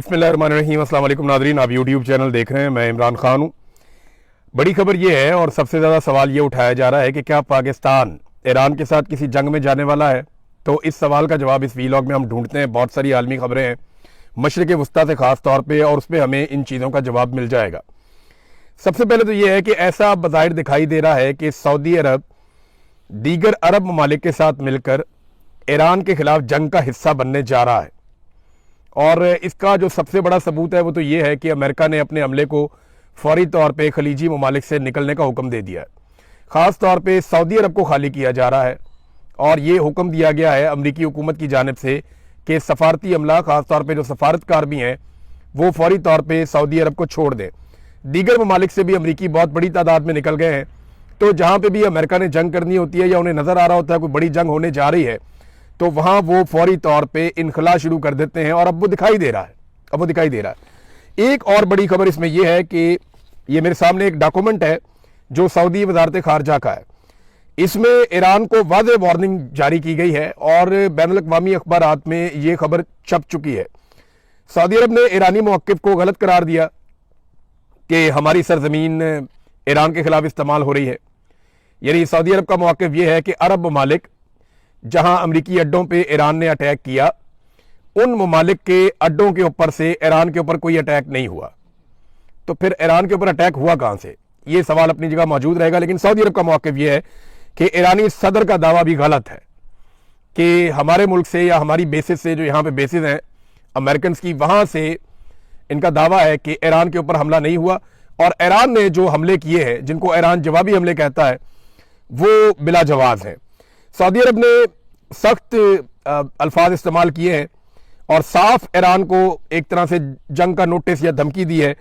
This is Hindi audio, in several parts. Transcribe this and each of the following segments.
बिस्मिल्लाहिर्रहमानिर्रहीम। अस्सलाम वालेकुम नाज़रीन, आप यूट्यूब चैनल देख रहे हैं। मैं इमरान खान हूँ। बड़ी खबर ये है और सबसे ज़्यादा सवाल ये उठाया जा रहा है कि क्या पाकिस्तान ईरान के साथ किसी जंग में जाने वाला है। तो इस सवाल का जवाब इस वीलॉग में हम ढूंढते हैं। बहुत सारी आलमी खबरें हैं मशरिक़ वस्ता से ख़ास तौर पर, और उस पर हमें इन चीज़ों का जवाब मिल जाएगा। सबसे पहले तो ये है कि ऐसा बज़ाहिर दिखाई दे रहा है कि सऊदी अरब दीगर अरब ममालिक के साथ मिलकर ईरान के खिलाफ जंग का हिस्सा बनने जा रहा है। और इसका जो सबसे बड़ा सबूत है वो तो ये है कि अमेरिका ने अपने हमले को फौरी तौर पे खलीजी ममालिक से निकलने का हुक्म दे दिया है। ख़ास तौर पे सऊदी अरब को खाली किया जा रहा है और ये हुक्म दिया गया है अमरीकी हुकूमत की जानिब से कि सफारती अमला, ख़ास तौर पे जो सफारतकार भी हैं, वो फौरी तौर पे सऊदी अरब को छोड़ दें। दीगर ममालिक से भी अमरीकी बहुत बड़ी तादाद में निकल गए हैं। तो जहाँ पर भी अमेरिका ने जंग करनी होती है या उन्हें नज़र आ रहा होता है कोई बड़ी जंग होने जा रही है, तो वहाँ वो फौरी तौर पे इनखला शुरू कर देते हैं। और अब वो दिखाई दे रहा है। एक और बड़ी खबर इसमें यह है कि ये मेरे सामने एक डॉक्यूमेंट है जो सऊदी वजारत खारजा का है। इसमें ईरान को वाज़ेह वार्निंग जारी की गई है और बैनुल-अक़वामी अखबारात में ये खबर छप चुकी है। सऊदी अरब ने ईरानी मौक़िफ़ को गलत करार दिया कि हमारी सरजमीन ईरान के खिलाफ इस्तेमाल हो रही है। यानी सऊदी अरब का मौक़िफ़ ये है कि अरब ममालिक जहां अमरीकी अड्डों पे ईरान ने अटैक किया, उन ममालिक के अड्डों के ऊपर से ईरान के ऊपर कोई अटैक नहीं हुआ। तो फिर ईरान के ऊपर अटैक हुआ कहां से, ये सवाल अपनी जगह मौजूद रहेगा। लेकिन सऊदी अरब का मौक़िफ़ ये है कि ईरानी सदर का दावा भी गलत है कि हमारे मुल्क से या हमारी बेसिस से, जो यहाँ पे बेसिस हैं अमेरिकन की, वहां से इनका दावा है कि ईरान के ऊपर हमला नहीं हुआ। और ईरान ने जो हमले किए हैं, जिनको ईरान जवाबी हमले कहता है, वो बिला जवाज़ हैं। सऊदी अरब ने सख्त अल्फाज इस्तेमाल किए हैं और साफ ईरान को एक तरह से जंग का नोटिस या धमकी दी है।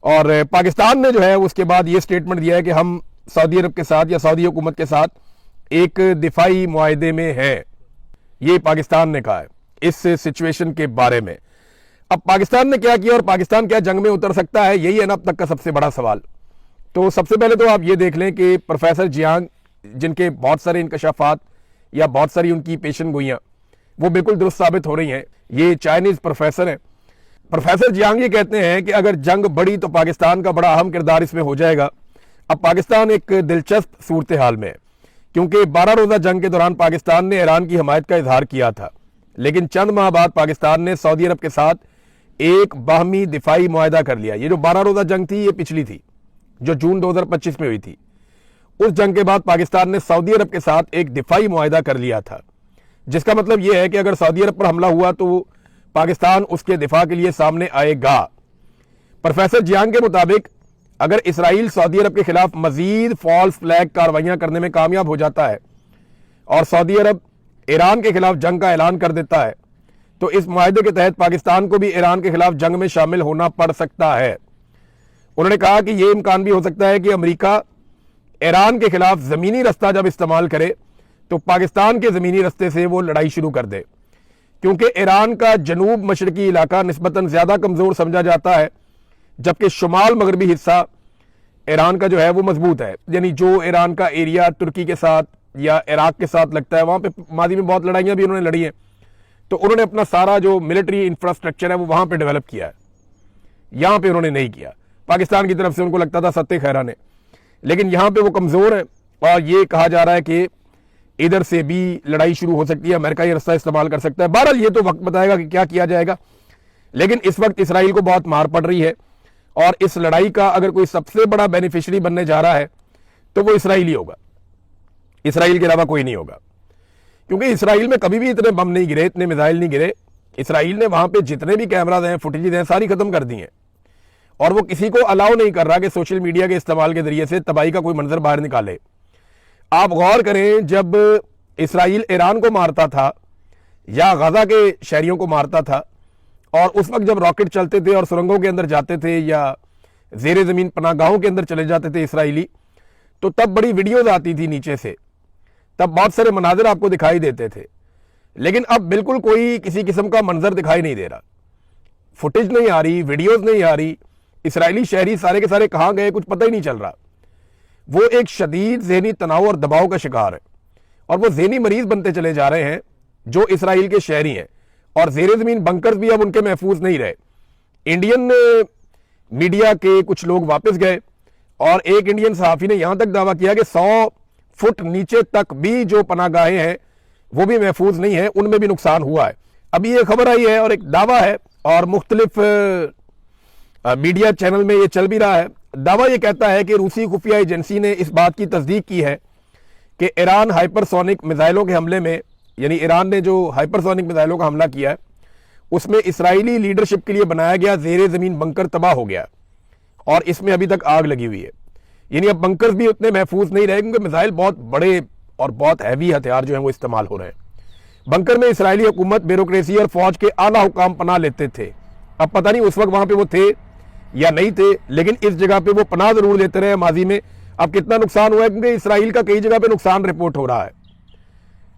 और पाकिस्तान ने जो है उसके बाद ये स्टेटमेंट दिया है कि हम सऊदी अरब के साथ या सऊदी हुकूमत के साथ एक दिफाई मुआहदे में हैं। ये पाकिस्तान ने कहा है इस सिचुएशन के बारे में। अब पाकिस्तान ने क्या किया और पाकिस्तान क्या जंग में उतर सकता है, यही है ना अब तक का सबसे बड़ा सवाल। तो सबसे पहले तो आप ये देख लें कि प्रोफेसर जियांग, जिनके बहुत सारे इंकशाफात या बहुत सारी उनकी पेशन गोइयां वो बिल्कुल दुरुस्त साबित हो रही हैं, ये चाइनीज प्रोफेसर हैं। प्रोफेसर जियांग ये कहते हैं कि अगर जंग बढ़ी तो पाकिस्तान का बड़ा अहम किरदार इसमें हो जाएगा। अब पाकिस्तान एक दिलचस्प सूरत हाल में है, क्योंकि 12 रोज़ा जंग के दौरान पाकिस्तान ने ईरान की हमायत का इजहार किया था, लेकिन चंद माह बाद पाकिस्तान ने सऊदी अरब के साथ एक बाहमी दिफाई मुआहदा कर लिया। ये जो 12 रोज़ा जंग थी, ये पिछली थी जो जून 2025 में हुई थी। उस जंग के बाद पाकिस्तान ने सऊदी अरब के साथ एक दिफाई मुआहदा कर लिया था, जिसका मतलब यह है कि अगर सऊदी अरब पर हमला हुआ तो पाकिस्तान उसके दिफा के लिए सामने आएगा। प्रोफेसर जियांग के मुताबिक अगर इसराइल सऊदी अरब के खिलाफ मजीद फॉल्स फ्लैग कार्रवाइयां करने में कामयाब हो जाता है और सऊदी अरब ईरान के खिलाफ जंग का ऐलान कर देता है, तो इस मुआहदे के तहत पाकिस्तान को भी ईरान के खिलाफ जंग में शामिल होना पड़ सकता है। उन्होंने कहा कि यह इम्कान भी हो सकता है कि अमेरिका ईरान के खिलाफ जमीनी रास्ता जब इस्तेमाल करे तो पाकिस्तान के जमीनी रास्ते से वो लड़ाई शुरू कर दे, क्योंकि ईरान का जनूब मशरकी इलाका निस्बतन ज्यादा कमजोर समझा जाता है, जबकि शुमाल मगरबी हिस्सा ईरान का जो है वो मजबूत है। यानी जो ईरान का एरिया तुर्की के साथ या इराक के साथ लगता है, वहां पे माजी में बहुत लड़ाइयां भी उन्होंने लड़ी हैं, तो उन्होंने अपना सारा जो मिलिट्री इंफ्रास्ट्रक्चर है वो वहां पर डेवलप किया है। यहां पर उन्होंने नहीं किया, पाकिस्तान की तरफ से उनको लगता था सत्ते खैरा ने, लेकिन यहां पे वो कमजोर है और ये कहा जा रहा है कि इधर से भी लड़ाई शुरू हो सकती है, अमेरिका ये रास्ता इस्तेमाल कर सकता है। बहरहाल ये तो वक्त बताएगा कि क्या किया जाएगा। लेकिन इस वक्त इसराइल को बहुत मार पड़ रही है और इस लड़ाई का अगर कोई सबसे बड़ा बेनिफिशियरी बनने जा रहा है तो वो इसराइल ही होगा, इसराइल के अलावा कोई नहीं होगा। क्योंकि इसराइल में कभी भी इतने बम नहीं गिरे, इतने मिसाइल नहीं गिरे। इसराइल ने वहां पर जितने भी कैमराज हैं, फुटेजेज हैं, सारी खत्म कर दी हैं और वो किसी को अलाउ नहीं कर रहा कि सोशल मीडिया के इस्तेमाल के जरिए से तबाही का कोई मंजर बाहर निकाले। आप गौर करें, जब इसराइल ईरान को मारता था या गजा के शहरियों को मारता था, और उस वक्त जब रॉकेट चलते थे और सुरंगों के अंदर जाते थे या जेर जमीन पनाहगाहों के अंदर चले जाते थे इसराइली, तो तब बड़ी वीडियोज आती थी नीचे से, तब बहुत सारे मनाजिर आपको दिखाई देते थे। लेकिन अब बिल्कुल कोई किसी किस्म का मंजर दिखाई नहीं दे रहा, फुटेज नहीं आ रही, वीडियोज नहीं आ रही। इसराइली शहरी सारे के सारे कहां गए कुछ पता ही नहीं चल रहा। वो एक शदीद ज़हनी तनाव और दबाव का शिकार है और वो ज़हनी मरीज बनते चले जा रहे हैं जो इसराइल के शहरी हैं। और ज़ेरे ज़मीन बंकर्स भी अब उनके महफूज नहीं रहे। इंडियन मीडिया के कुछ लोग वापस गए और एक इंडियन सहाफी ने यहां तक दावा किया कि 100 फुट नीचे तक भी जो पनाहगाहें हैं वो भी महफूज नहीं है, उनमें भी नुकसान हुआ है। अभी ये खबर आई है और एक दावा है और मुख्तलिफ मीडिया चैनल में ये चल भी रहा है। दावा ये कहता है कि रूसी खुफिया एजेंसी ने इस बात की तस्दीक की है कि ईरान हाइपरसोनिक मिसाइलों के हमले में, यानी ईरान ने जो हाइपरसोनिक मिसाइलों का हमला किया है उसमें इसराइली लीडरशिप के लिए बनाया गया ज़ेरे ज़मीन बंकर तबाह हो गया और इसमें अभी तक आग लगी हुई है। यानी अब बंकर्स भी उतने महफूज नहीं रहे क्योंकि मिसाइल बहुत बड़े और बहुत हैवी हथियार जो हैं वो इस्तेमाल हो रहे हैं। बंकर में इसराइली हुकूमत, ब्यूरोक्रेसी और फौज के आला हुकाम पनाह लेते थे। अब पता नहीं उस वक्त वहां पे वो थे या नहीं थे, लेकिन इस जगह पे वो पनाह जरूर लेते रहे माजी में। अब कितना नुकसान हुआ है क्योंकि इसराइल का कई जगह पे नुकसान रिपोर्ट हो रहा है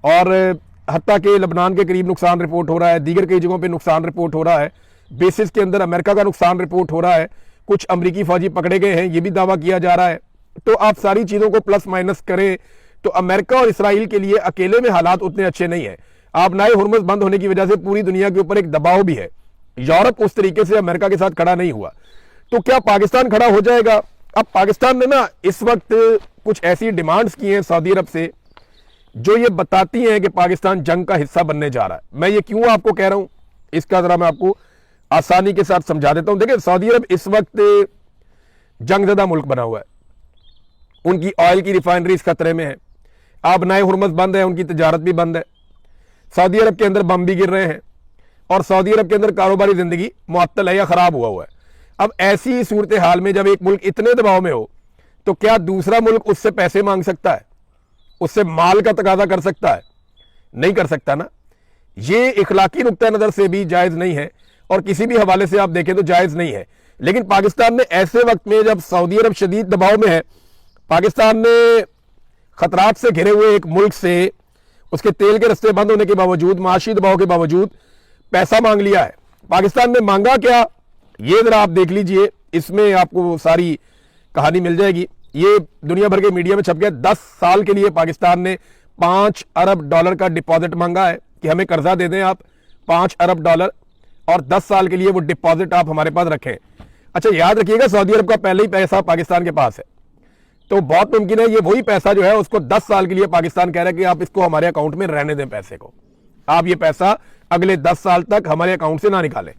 और हत्ता के लबनान के करीब नुकसान रिपोर्ट हो रहा है, दीगर कई जगहों पे नुकसान रिपोर्ट हो रहा है, बेसिस के अंदर अमेरिका का नुकसान रिपोर्ट हो रहा है, कुछ अमरीकी फौजी पकड़े गए हैं ये भी दावा किया जा रहा है। तो आप सारी चीजों को प्लस माइनस करें तो अमेरिका और इसराइल के लिए अकेले में हालात उतने अच्छे नहीं है। आप नाए हुर्मुज़ बंद होने की वजह से पूरी दुनिया के ऊपर एक दबाव भी है। यूरोप उस तरीके से अमेरिका के साथ खड़ा नहीं हुआ, तो क्या पाकिस्तान खड़ा हो जाएगा? अब पाकिस्तान ने ना इस वक्त कुछ ऐसी डिमांड्स की हैं सऊदी अरब से जो ये बताती हैं कि पाकिस्तान जंग का हिस्सा बनने जा रहा है। मैं ये क्यों आपको कह रहा हूं इसका जरा मैं आपको आसानी के साथ समझा देता हूं। देखिए, सऊदी अरब इस वक्त जंगज़दा मुल्क बना हुआ है, उनकी ऑयल की रिफाइनरीज खतरे में है, अब नाए हुर्मुज़ बंद है, उनकी तजारत भी बंद है, सऊदी अरब के अंदर बम भी गिर रहे हैं और सऊदी अरब के अंदर कारोबारी जिंदगी मुअत्तल है या खराब हुआ है। अब ऐसी सूरत हाल में जब एक मुल्क इतने दबाव में हो तो क्या दूसरा मुल्क उससे पैसे मांग सकता है, उससे माल का तकाजा कर सकता है? नहीं कर सकता ना। ये इखलाकी नुक्ता नजर से भी जायज नहीं है और किसी भी हवाले से आप देखें तो जायज नहीं है। लेकिन पाकिस्तान ने ऐसे वक्त में जब सऊदी अरब शदीद दबाव में है, पाकिस्तान ने खतरात से घिरे हुए एक मुल्क से उसके तेल के रस्ते बंद होने के बावजूद, माशी दबाव के बावजूद पैसा मांग लिया है। पाकिस्तान ने मांगा क्या, ये जरा आप देख लीजिए, इसमें आपको सारी कहानी मिल जाएगी। ये दुनिया भर के मीडिया में छप गया। 10 साल के लिए पाकिस्तान ने $5 अरब का डिपॉजिट मांगा है कि हमें कर्जा दे दें आप $5 अरब और 10 साल के लिए वो डिपॉजिट आप हमारे पास रखें। अच्छा, याद रखिएगा सऊदी अरब का पहले ही पैसा पाकिस्तान के पास है, तो बहुत मुमकिन है ये वही पैसा जो है उसको 10 साल के लिए पाकिस्तान कह रहा है कि आप इसको हमारे अकाउंट में रहने दें, पैसे को आप ये पैसा अगले 10 साल तक हमारे अकाउंट से ना निकालें।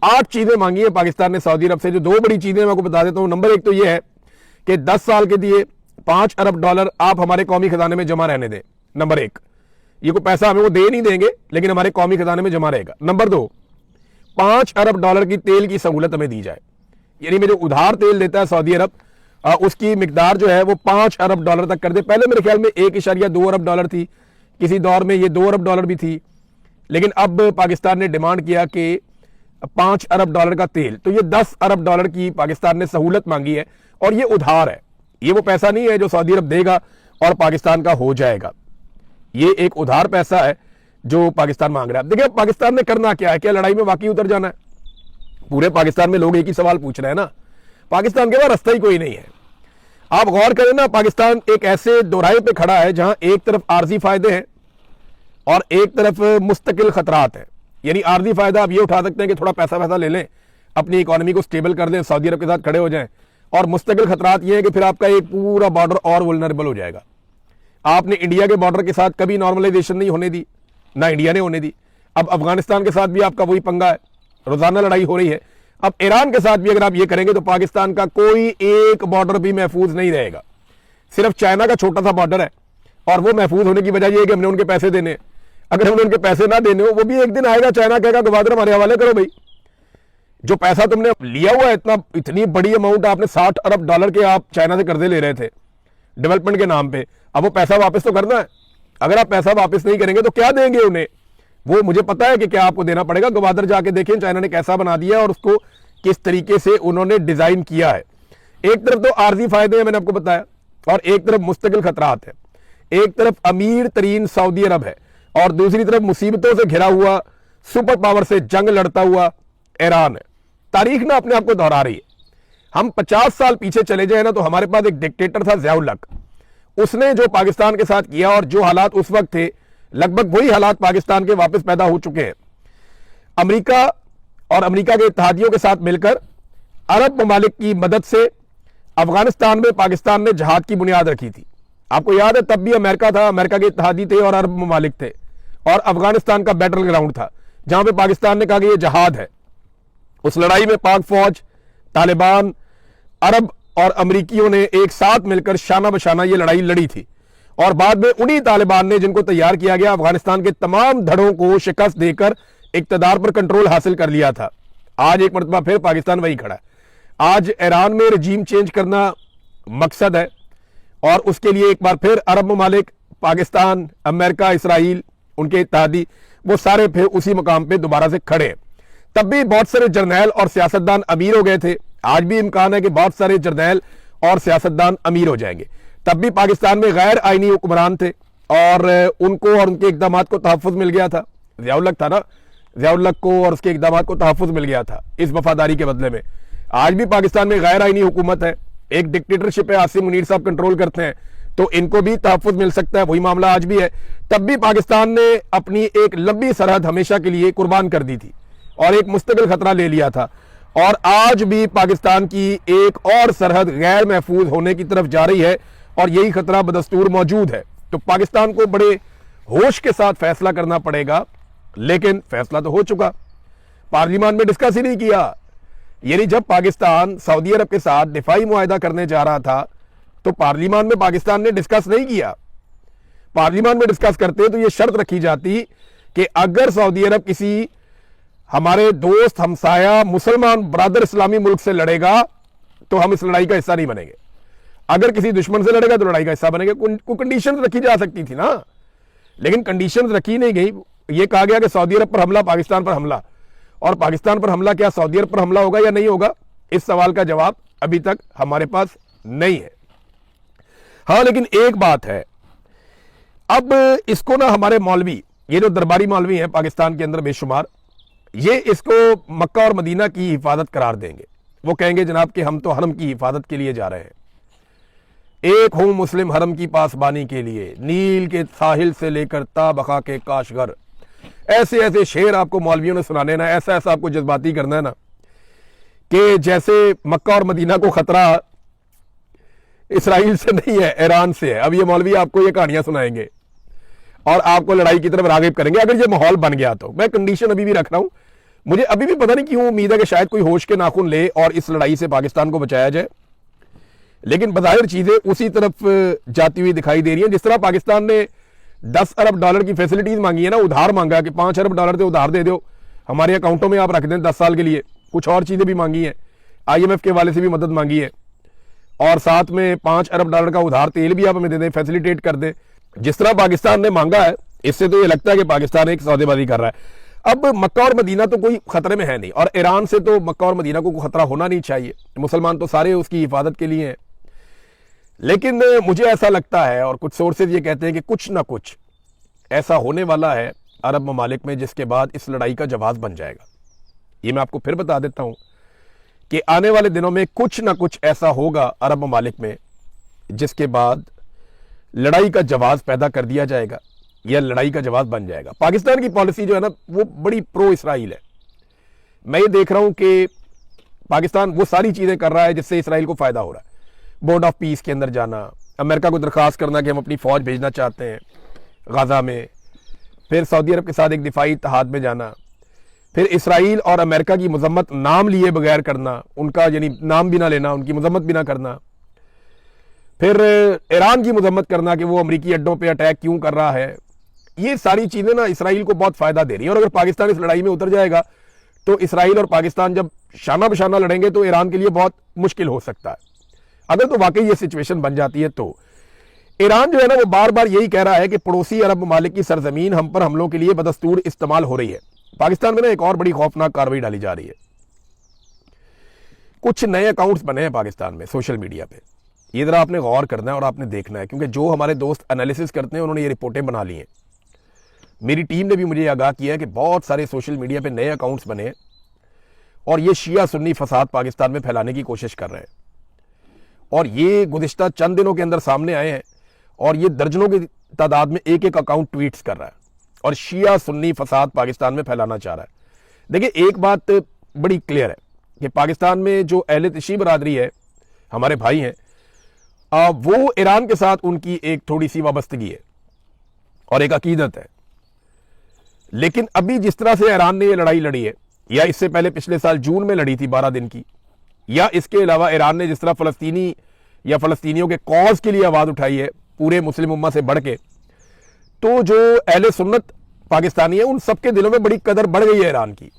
8 चीजें मांगी है पाकिस्तान ने सऊदी अरब से, जो 2 बड़ी चीजें मैं आपको बता देता हूं। नंबर 1 तो ये है कि 10 साल के दिए $5 अरब आप हमारे कौमी खजाने में जमा रहने दें। नंबर 1, ये कोई पैसा हमें वो दे नहीं देंगे लेकिन हमारे कौमी खजाने में जमा रहेगा। नंबर 2, $5 अरब की तेल की सहूलत हमें दी जाए, यानी में जो उधार तेल देता है सऊदी अरब उसकी मिकदार जो है वो $5 अरब तक कर दे। पहले मेरे ख्याल में 1.2 अरब थी, किसी दौर में ये $2 अरब भी थी, लेकिन अब पाकिस्तान ने डिमांड किया कि $5 अरब का तेल, तो ये $10 अरब की पाकिस्तान ने सहूलत मांगी है और ये उधार है, ये वो पैसा नहीं है जो सऊदी अरब देगा और पाकिस्तान का हो जाएगा। ये एक उधार पैसा है जो पाकिस्तान मांग रहा है। देखिए पाकिस्तान ने करना क्या है, क्या लड़ाई में वाकई उतर जाना है? पूरे पाकिस्तान में लोग एक ही सवाल पूछ रहे हैं ना, पाकिस्तान के पास रास्ता ही कोई नहीं है। आप गौर करें ना, पाकिस्तान एक ऐसे दोराहे पे खड़ा है जहां एक तरफ आर्जी फायदे हैं और एक तरफ मुस्तकिल खतरात हैं। यानी आर्जी फायदा आप ये उठा सकते हैं कि थोड़ा पैसा ले लें, अपनी इकोनॉमी को स्टेबल कर दें, सऊदी अरब के साथ खड़े हो जाएं, और मुस्तकिल खतरात ये है कि फिर आपका एक पूरा बॉर्डर और वल्नरेबल हो जाएगा। आपने इंडिया के बॉर्डर के साथ कभी नॉर्मलाइजेशन नहीं होने दी, ना इंडिया ने होने दी। अब अफगानिस्तान के साथ भी आपका वही पंगा है, रोजाना लड़ाई हो रही है। अब ईरान के साथ भी अगर आप ये करेंगे तो पाकिस्तान का कोई एक बॉर्डर भी महफूज नहीं रहेगा। सिर्फ चाइना का छोटा सा बॉर्डर है और वो महफूज होने की वजह यह है कि हमने उनके पैसे देने। अगर हमने उनके पैसे ना देने हो, वो भी एक दिन आएगा, चाइना कहेगा गवादर हमारे हवाले करो भाई, जो पैसा तुमने लिया हुआ है, इतनी बड़ी अमाउंट आपने $60 अरब के आप चाइना से कर्जे ले रहे थे डेवलपमेंट के नाम पे, अब वो पैसा वापस तो करना है। अगर आप पैसा वापस नहीं करेंगे तो क्या देंगे उन्हें? वो मुझे पता है कि क्या आपको देना पड़ेगा। गवादर जाके देखें चाइना ने कैसा बना दिया और उसको किस तरीके से उन्होंने डिजाइन किया है। एक तरफ तो आर्जी फायदे हैं, मैंने आपको बताया, और एक तरफ मुस्तकिल खतरात है। एक तरफ अमीर तरीन सऊदी अरब है और दूसरी तरफ मुसीबतों से घिरा हुआ सुपर पावर से जंग लड़ता हुआ ईरान है। तारीख ना अपने आप को दोहरा रही है। हम 50 साल पीछे चले जाए ना तो हमारे पास एक डिक्टेटर था ज़ियाउल हक, उसने जो पाकिस्तान के साथ किया और जो हालात उस वक्त थे लगभग वही हालात पाकिस्तान के वापस पैदा हो चुके हैं। अमेरिका और अमेरिका के इत्तेहादियों के साथ मिलकर अरब ममालिक की मदद से अफगानिस्तान में पाकिस्तान ने जहाद की बुनियाद रखी थी। आपको याद है तब भी अमेरिका था, अमेरिका के इत्तेहादी थे और अरब ममालिक थे, और अफगानिस्तान का बैटल ग्राउंड था जहां पे पाकिस्तान ने कहा कि यह जहाद है। उस लड़ाई में पाक फौज, तालिबान, अरब और अमरीकियों ने एक साथ मिलकर शाना बशाना ये लड़ाई लड़ी थी, और बाद में उन्हीं तालिबान ने, जिनको तैयार किया गया, अफगानिस्तान के तमाम धड़ों को शिकस्त देकर इक्तदार पर कंट्रोल हासिल कर लिया था। आज एक मरतबा फिर पाकिस्तान वही खड़ा है। आज ईरान में रजीम चेंज करना मकसद है, और उसके लिए एक बार फिर अरब ममालिक, पाकिस्तान, अमेरिका, इसराइल, उनके इत्तेहादी, वो सारे फिर उसी मुकाम पे दोबारा से खड़े हैं। तब भी बहुत सारे जर्नैल और सियासतदान अमीर हो गए थे, आज भी इम्कान है कि बहुत सारे जर्नैल और सियासतदान अमीर हो जाएंगे। तब भी पाकिस्तान में गैर आईनी हुक्मरान थे और उनको और उनके इकदाम को तहफ़्फ़ुज़ मिल गया था। ज़ियाउल-हक़ था ना, ज़ियाउल-हक़ को और उसके इकदाम को तहफ़्फ़ुज़ मिल गया था इस वफादारी के बदले में। आज भी पाकिस्तान में गैर आईनी हुकूमत है, एक डिक्टेटरशिप है, आसिम मुनीर साहब कंट्रोल करते हैं, तो इनको भी तहफ़्फ़ुज़ मिल सकता है। वही मामला आज भी है। तब भी पाकिस्तान ने अपनी एक लंबी सरहद हमेशा के लिए कुर्बान कर दी थी और एक मुस्तकिल खतरा ले लिया था, और आज भी पाकिस्तान की एक और सरहद गैर महफूज होने की तरफ जा रही है, और यही खतरा बदस्तूर मौजूद है। तो पाकिस्तान को बड़े होश के साथ फैसला करना पड़ेगा, लेकिन फैसला तो हो चुका, पार्लियामान में डिस्कस ही नहीं किया। यानी जब पाकिस्तान सऊदी अरब के साथ दिफाई मुआहदा करने जा रहा था तो पार्लियामान में पाकिस्तान ने डिस्कस नहीं किया। पार्लियामान में डिस्कस करते तो यह शर्त रखी जाती कि अगर सऊदी अरब किसी हमारे दोस्त, हमसाया, मुसलमान ब्रादर इस्लामी मुल्क से लड़ेगा तो हम इस लड़ाई का हिस्सा नहीं बनेंगे, अगर किसी दुश्मन से लड़ेगा तो लड़ाई का हिस्सा बनेंगे। कोई कंडीशन रखी जा सकती थी ना, लेकिन कंडीशन रखी नहीं गई। यह कहा गया कि सऊदी अरब पर हमला, पाकिस्तान पर हमला, और पाकिस्तान पर हमला क्या सऊदी अरब पर हमला होगा या नहीं होगा, इस सवाल का जवाब अभी तक हमारे पास नहीं है। हाँ, लेकिन एक बात है, अब इसको ना हमारे मौलवी, ये जो दरबारी मौलवी हैं पाकिस्तान के अंदर बेशुमार, ये इसको मक्का और मदीना की हिफाजत करार देंगे। वो कहेंगे जनाब कि हम तो हरम की हिफाजत के लिए जा रहे हैं, एक हूं मुस्लिम हरम की पासबानी के लिए, नील के साहिल से लेकर ताबका के काशगर। ऐसे ऐसे शेर आपको मौलवियों ने सुनाने ना, ऐसा ऐसा आपको जज्बाती करना है ना कि जैसे मक्का और मदीना को खतरा इसराइल से नहीं है, ईरान से है। अब ये मौलवी आपको ये कहानियां सुनाएंगे और आपको लड़ाई की तरफ रागिब करेंगे अगर ये माहौल बन गया तो। मैं कंडीशन अभी भी रख रहा हूं, मुझे अभी भी पता नहीं क्यों उम्मीद है कि शायद कोई होश के नाखून ले और इस लड़ाई से पाकिस्तान को बचाया जाए, लेकिन बज़ाहिर चीजें उसी तरफ जाती हुई दिखाई दे रही हैं। जिस तरह पाकिस्तान ने 10 अरब डॉलर की फैसिलिटीज मांगी है ना, उधार मांगा कि 5 अरब डॉलर से उधार दे दो, हमारे अकाउंटों में आप रख दें 10 साल के लिए। कुछ और चीजें भी मांगी हैं, IMF के वाले से भी मदद मांगी है, और साथ में 5 अरब डॉलर का उधार तेल भी आप हमें दे दें, फैसिलिटेट कर दें। जिस तरह पाकिस्तान ने मांगा है, इससे तो ये लगता है कि पाकिस्तान एक सौदेबाजी कर रहा है। अब मक्का और मदीना तो कोई खतरे में है नहीं, और ईरान से तो मक्का और मदीना को कोई खतरा होना नहीं चाहिए, मुसलमान तो सारे उसकी हिफाजत के लिए हैं। लेकिन मुझे ऐसा लगता है, और कुछ सोर्सेज ये कहते हैं कि कुछ ना कुछ ऐसा होने वाला है अरब ममालिक में जिसके बाद इस लड़ाई का जवाब बन जाएगा। ये मैं आपको फिर बता देता हूं कि आने वाले दिनों में कुछ ना कुछ ऐसा होगा अरब ममालिक में जिसके बाद लड़ाई का जवाब पैदा कर दिया जाएगा या लड़ाई का जवाब बन जाएगा। पाकिस्तान की पॉलिसी जो है ना, वो बड़ी प्रो इसराइल है। मैं ये देख रहा हूं कि पाकिस्तान वो सारी चीजें कर रहा है जिससे इसराइल को फायदा हो रहा है। बोर्ड ऑफ पीस के अंदर जाना, अमेरिका को दरख्वास्त करना कि हम अपनी फौज भेजना चाहते हैं गाजा में, फिर सऊदी अरब के साथ एक दिफाई इत्तेहाद में जाना, फिर इसराइल और अमेरिका की मजम्मत नाम लिए बगैर करना, उनका यानी नाम भी ना लेना, उनकी मजम्मत भी ना करना, फिर ईरान की मजम्मत करना कि वो अमरीकी अड्डों पे अटैक क्यों कर रहा है। ये सारी चीजें ना इसराइल को बहुत फायदा दे रही है, और अगर पाकिस्तान इस लड़ाई में उतर जाएगा तो इसराइल और पाकिस्तान जब शाना बशाना लड़ेंगे तो ईरान के लिए बहुत मुश्किल हो सकता है। अगर तो वाकई ये सिचुएशन बन जाती है तो ईरान जो है ना, वो बार बार यही कह रहा है कि पड़ोसी अरब ममालिक की सरजमीन हम पर हमलों के लिए बदस्तूर इस्तेमाल हो रही है। पाकिस्तान में ना एक और बड़ी खौफनाक कार्रवाई डाली जा रही है। कुछ नए अकाउंट्स बने हैं पाकिस्तान में सोशल मीडिया पे, ये जरा आपने गौर करना है और आपने देखना है, क्योंकि जो हमारे दोस्त एनालिसिस करते हैं उन्होंने ये रिपोर्टें बना ली हैं। मेरी टीम ने भी मुझे आगाह किया है कि बहुत सारे सोशल मीडिया पे नए अकाउंट्स बने हैं और ये शिया सुन्नी फसाद पाकिस्तान में फैलाने की कोशिश कर रहे हैं, और ये गुज़िश्ता चंद दिनों के अंदर सामने आए हैं, और ये दर्जनों की तादाद में एक एक अकाउंट ट्वीट्स कर रहा है और शिया सुन्नी फसाद पाकिस्तान में फैलाना चाह रहा है। देखिए, एक बात बड़ी क्लियर है कि पाकिस्तान में जो अहले तशी बरादरी है, हमारे भाई हैं, वो ईरान के साथ उनकी एक थोड़ी सी वाबस्तगी है और एक अकीदत है। लेकिन अभी जिस तरह से ईरान ने ये लड़ाई लड़ी है, या इससे पहले पिछले साल जून में लड़ी थी 12 दिन की, या इसके अलावा ईरान ने जिस तरह फलस्तीनी या फलस्तीनियों के कॉज के लिए आवाज उठाई है पूरे मुस्लिम उम्मा से बढ़ के, तो जो अहले सुन्नत पाकिस्तानी है उन सबके दिलों में बड़ी कदर बढ़ गई है ईरान की,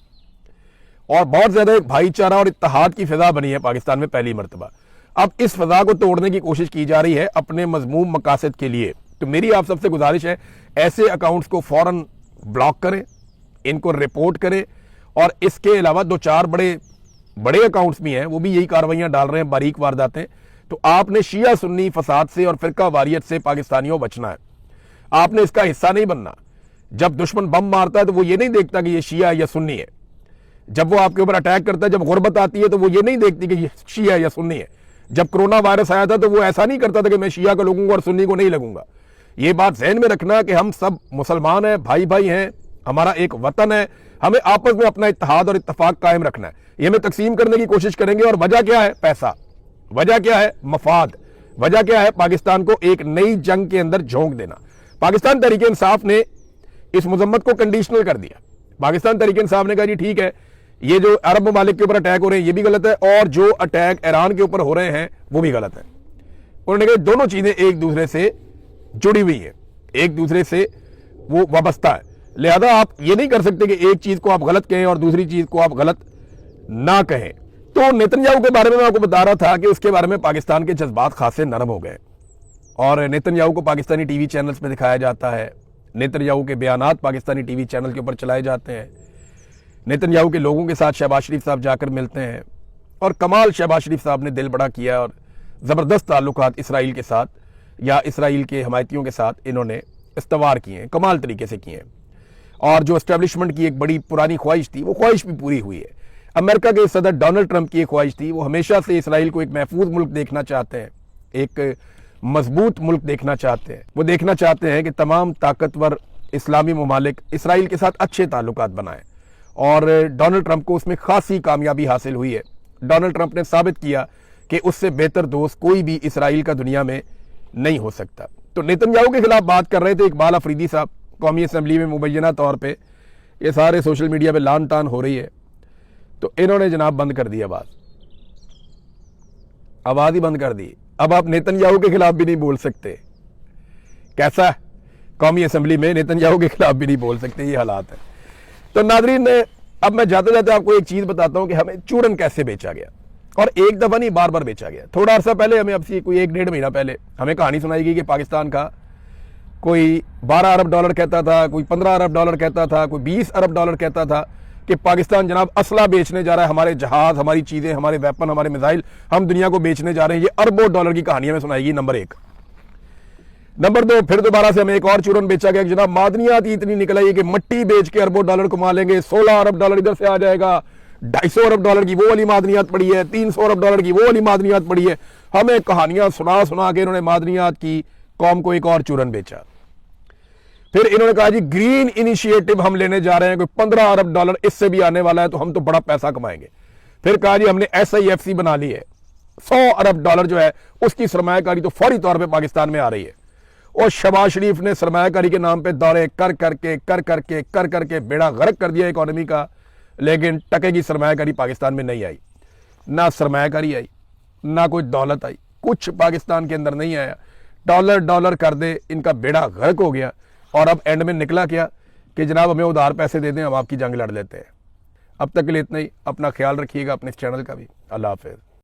और बहुत ज्यादा एक भाईचारा और इत्तेहाद की फिजा बनी है पाकिस्तान में पहली मरतबा। अब इस फिजा को तोड़ने की कोशिश की जा रही है अपने मजमूम मकासद के लिए। तो मेरी आप सबसे गुजारिश है, ऐसे अकाउंट्स को फौरन ब्लॉक करें, इनको रिपोर्ट करें, और इसके अलावा 2-4 बड़े अकाउंट्स भी हैं, वो भी यही कार्रवाइयां डाल रहे हैं, बारीक वारदातें। तो आपने शिया सुन्नी फसाद से और फिरका वारियत से पाकिस्तानियों बचना है, आपने इसका हिस्सा नहीं बनना। जब दुश्मन बम मारता है तो वो ये नहीं देखता कि ये शिया या सुन्नी है। जब वो आपके ऊपर अटैक करता है, जब गुर्बत आती है, तो वो ये नहीं देखती कि ये शिया या सुन्नी है। जब कोरोना वायरस आया था तो वो ऐसा नहीं करता था कि मैं शिया को लगूंगा और सुन्नी को नहीं लगूंगा। ये बात ज़हन में रखना कि हम सब मुसलमान हैं, भाई भाई हैं, हमारा एक वतन है, हमें आपस में अपना इत्तेहाद और इत्तेफाक कायम रखना है। ये हमें तकसीम करने की कोशिश करेंगे, और वजह क्या है? पैसा। वजह क्या है? मफाद। वजह क्या है? पाकिस्तान को एक नई जंग के अंदर झोंक देना। पाकिस्तान तहरीक इंसाफ ने इस मजम्मत को कंडीशनल कर दिया। पाकिस्तान तहरीक इंसाफ ने कहा जी ठीक है, ये जो अरब ममालिक के ऊपर अटैक हो रहे हैं ये भी गलत है, और जो अटैक ईरान के ऊपर हो रहे हैं वो भी गलत है। उन्होंने कहा दोनों चीजें एक दूसरे से जुड़ी हुई है, एक दूसरे से वो वाबस्ता है। लिहाजा आप ये नहीं कर सकते कि एक चीज को आप गलत कहें और दूसरी चीज को आप गलत ना कहें। तो नेतन्याहू के बारे में मैं आपको बता रहा था कि उसके बारे में पाकिस्तान के जज्बात खासे नरम हो गए, और नेतन्याहू को पाकिस्तानी टीवी चैनल्स में दिखाया जाता है, नेतन्याहू के बयानात पाकिस्तानी टीवी चैनल के ऊपर चलाए जाते हैं, नेतन्याहू के लोगों के साथ शहबाज शरीफ साहब जाकर मिलते हैं, और कमाल शहबाज शरीफ साहब ने दिल बड़ा किया और ज़बरदस्त ताल्लुकात इसराइल के साथ या इसराइल के हमायतियों के साथ इन्होंने इस्तवार किए हैं, कमाल तरीके से किए हैं। और जो एस्टेब्लिशमेंट की एक बड़ी पुरानी ख्वाहिश थी, वो ख्वाहिश भी पूरी हुई है। अमेरिका के सदर डोनाल्ड ट्रंप की एक ख्वाहिश थी, वो हमेशा से इसराइल को एक महफूज मुल्क देखना चाहते हैं, एक मजबूत मुल्क देखना चाहते हैं। वो देखना चाहते हैं कि तमाम ताकतवर इस्लामी ममालिक इसराइल के साथ अच्छे ताल्लुकात बनाएं, और डोनाल्ड ट्रंप को उसमें खासी कामयाबी हासिल हुई है। डोनाल्ड ट्रंप ने साबित किया कि उससे बेहतर दोस्त कोई भी इसराइल का दुनिया में नहीं हो सकता। तो नेतन्याहू के खिलाफ बात कर रहे थे इकबाल अफरीदी साहब कौमी असम्बली में, मुबैना तौर पे ये सारे सोशल मीडिया पे लान तान हो रही है, तो इन्होंने जनाब बंद कर दी आवाज ही बंद कर दी। अब आप नेतन्याहू के खिलाफ भी नहीं बोल सकते। कैसा है? कौमी असम्बली में नेतन्याहू के खिलाफ भी नहीं बोल सकते, ये हालात है। तो नादरीन, अब मैं जाते जाते आपको एक चीज बताता हूं कि हमें चूरन कैसे बेचा गया, और एक दफा नहीं बार बार बेचा गया। थोड़ा अर्सा पहले हमें, अब से कोई 1-1.5 महीना पहले हमें कहानी सुनाई गई कि पाकिस्तान का कोई 12 अरब डॉलर कहता था, कोई 15 अरब डॉलर कहता था, कोई 20 अरब डॉलर कहता था कि पाकिस्तान जनाब असला बेचने जा रहा है, हमारे जहाज, हमारी चीजें, हमारे वेपन, हमारे मिसाइल हम दुनिया को बेचने जा रहे हैं। ये अरबों डॉलर की कहानी हमें सुनाई गई, नंबर 1। नंबर 2, फिर दोबारा से हमें एक और चूरन बेचा गया कि जनाब मादनियात इतनी निकल आई है कि मट्टी बेच के अरबों डॉलर कमा लेंगे, 16 अरब डॉलर इधर से आ जाएगा, 250 अरब डॉलर की वो वाली मादनियात पड़ी है, 300 अरब डॉलर की वो वाली मादनियात पड़ी है। हमें कहानियां सुना सुना के इन्होंने मादनियात की कौम को एक और चूरन बेचा। फिर इन्होंने कहा जी ग्रीन इनिशिएटिव हम लेने जा रहे हैं, कोई 15 अरब डॉलर इससे भी आने वाला है, तो हम तो बड़ा पैसा कमाएंगे। फिर कहा जी हमने SIFC बना ली है, 100 अरब डॉलर जो है उसकी सरमायाकारी तो फौरी तौर पे पाकिस्तान में आ रही है। और शहबाज शरीफ ने सरमायाकारी के नाम पे दौरे कर करके बेड़ा गर्क कर दिया इकोनॉमी का, लेकिन टके की सरमायाकारी पाकिस्तान में नहीं आई। ना सरमायाकारी आई, ना कोई दौलत आई, कुछ पाकिस्तान के अंदर नहीं आया। डॉलर डॉलर कर दे, इनका बेड़ा गर्क हो गया। और अब एंड में निकला क्या कि जनाब हमें उधार पैसे दे दें, हम आपकी जंग लड़ लेते हैं। अब तक के लिए इतना ही। अपना ख्याल रखिएगा, अपने इस चैनल का भी। अल्लाह हाफिज़।